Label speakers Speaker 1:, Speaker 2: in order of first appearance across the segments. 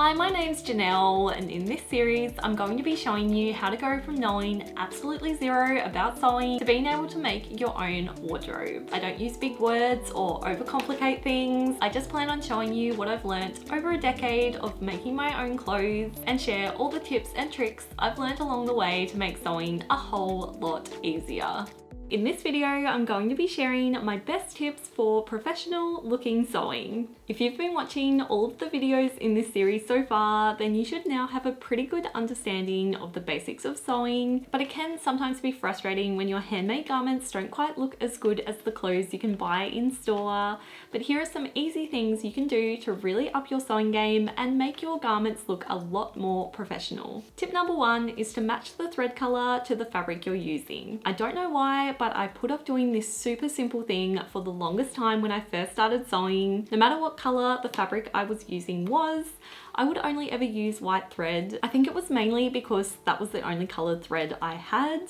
Speaker 1: Hi, my name's Janelle, and in this series I'm going to be showing you how to go from knowing absolutely zero about sewing to being able to make your own wardrobe. I don't use big words or overcomplicate things. I just plan on showing you what I've learnt over a decade of making my own clothes and share all the tips and tricks I've learnt along the way to make sewing a whole lot easier. In this video, I'm going to be sharing my best tips for professional looking sewing. If you've been watching all of the videos in this series so far, then you should now have a pretty good understanding of the basics of sewing, but it can sometimes be frustrating when your handmade garments don't quite look as good as the clothes you can buy in store. But here are some easy things you can do to really up your sewing game and make your garments look a lot more professional. Tip number one is to match the thread color to the fabric you're using. I don't know why, but I put off doing this super simple thing for the longest time when I first started sewing. No matter what color the fabric I was using was, I would only ever use white thread. I think it was mainly because that was the only colored thread I had.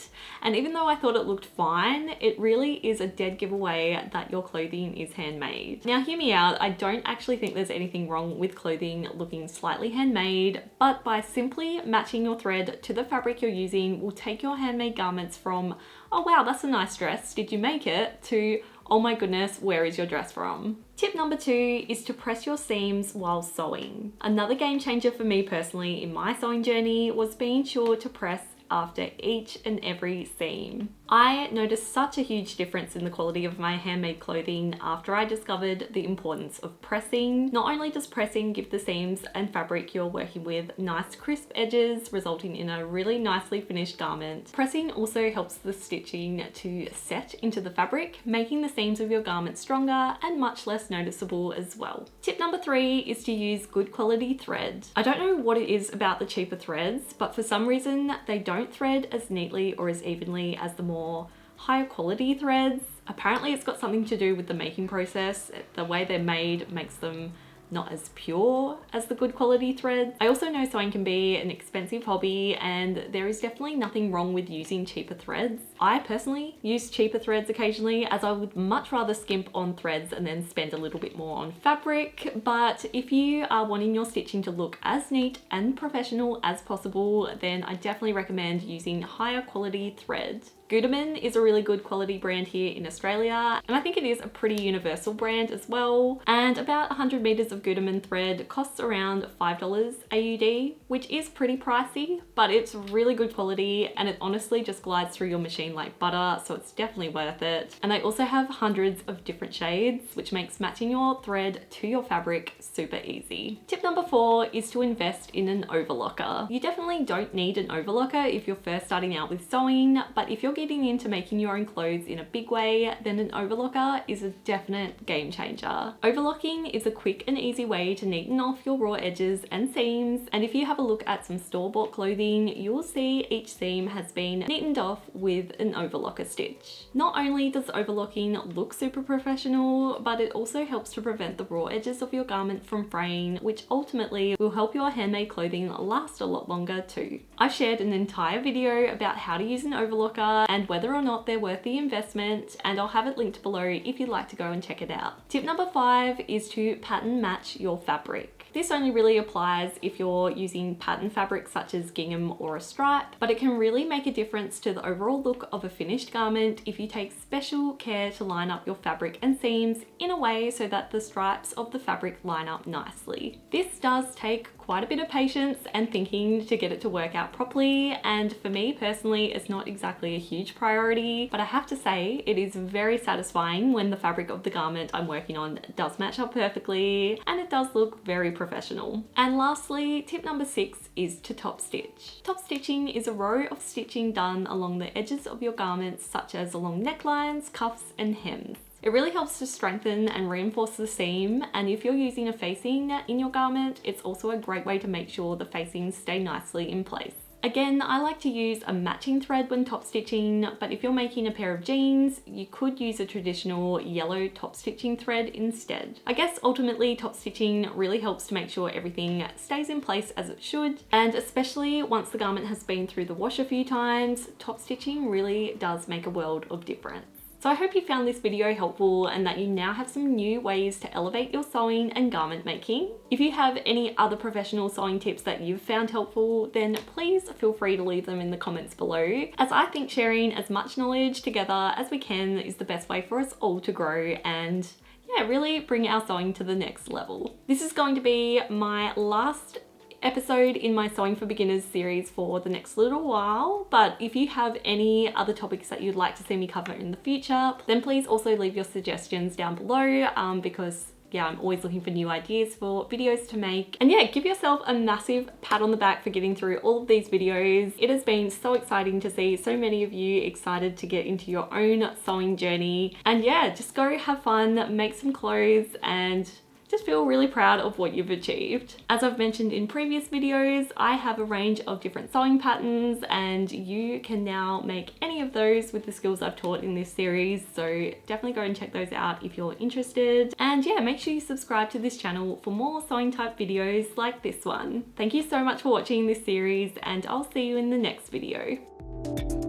Speaker 1: And even though I thought it looked fine, it really is a dead giveaway that your clothing is handmade. Now hear me out, I don't actually think there's anything wrong with clothing looking slightly handmade, but by simply matching your thread to the fabric you're using will take your handmade garments from, oh wow, that's a nice dress, did you make it, to, oh my goodness, where is your dress from? Tip number two is to press your seams while sewing. Another game changer for me personally in my sewing journey was being sure to press after each and every seam. I noticed such a huge difference in the quality of my handmade clothing after I discovered the importance of pressing. Not only does pressing give the seams and fabric you're working with nice crisp edges, resulting in a really nicely finished garment, pressing also helps the stitching to set into the fabric, making the seams of your garment stronger and much less noticeable as well. Tip number three is to use good quality thread. I don't know what it is about the cheaper threads, but for some reason they don't thread as neatly or as evenly as the more higher quality threads. Apparently it's got something to do with the making process. The way they're made makes them not as pure as the good quality threads. I also know sewing can be an expensive hobby and there is definitely nothing wrong with using cheaper threads. I personally use cheaper threads occasionally as I would much rather skimp on threads and then spend a little bit more on fabric. But if you are wanting your stitching to look as neat and professional as possible, then I definitely recommend using higher quality thread. Gutermann is a really good quality brand here in Australia, and I think it is a pretty universal brand as well. And about 100 meters of Gutermann thread costs around $5 AUD, which is pretty pricey, but it's really good quality and it honestly just glides through your machine like butter, so it's definitely worth it. And they also have hundreds of different shades, which makes matching your thread to your fabric super easy. Tip number four is to invest in an overlocker. You definitely don't need an overlocker if you're first starting out with sewing, but if you're getting into making your own clothes in a big way, then an overlocker is a definite game changer. Overlocking is a quick and easy way to neaten off your raw edges and seams, and if you have a look at some store-bought clothing, you will see each seam has been neatened off with an overlocker stitch. Not only does overlocking look super professional, but it also helps to prevent the raw edges of your garment from fraying, which ultimately will help your handmade clothing last a lot longer too. I've shared an entire video about how to use an overlocker and whether or not they're worth the investment, and I'll have it linked below if you'd like to go and check it out. Tip number five is to pattern match your fabric. This only really applies if you're using pattern fabric such as gingham or a stripe, but it can really make a difference to the overall look of a finished garment if you take special care to line up your fabric and seams in a way so that the stripes of the fabric line up nicely. This does take quite a bit of patience and thinking to get it to work out properly, and for me personally it's not exactly a huge priority, but I have to say it is very satisfying when the fabric of the garment I'm working on does match up perfectly and it does look very professional. And lastly, tip number six is to top stitch. Top stitching is a row of stitching done along the edges of your garments, such as along necklines, cuffs and hems. It really helps to strengthen and reinforce the seam, and if you're using a facing in your garment, it's also a great way to make sure the facings stay nicely in place. Again, I like to use a matching thread when top stitching, but if you're making a pair of jeans, you could use a traditional yellow top stitching thread instead. I guess ultimately top stitching really helps to make sure everything stays in place as it should, and especially once the garment has been through the wash a few times, top stitching really does make a world of difference. So I hope you found this video helpful and that you now have some new ways to elevate your sewing and garment making. If you have any other professional sewing tips that you've found helpful, then please feel free to leave them in the comments below, as I think sharing as much knowledge together as we can is the best way for us all to grow and really bring our sewing to the next level. This is going to be my last episode in my Sewing for Beginners series for the next little while, but if you have any other topics that you'd like to see me cover in the future, then please also leave your suggestions down below, because I'm always looking for new ideas for videos to make. And give yourself a massive pat on the back for getting through all of these videos. It has been so exciting to see so many of you excited to get into your own sewing journey. And just go have fun, make some clothes, and just feel really proud of what you've achieved. As I've mentioned in previous videos, I have a range of different sewing patterns and you can now make any of those with the skills I've taught in this series. So definitely go and check those out if you're interested. And make sure you subscribe to this channel for more sewing type videos like this one. Thank you so much for watching this series and I'll see you in the next video.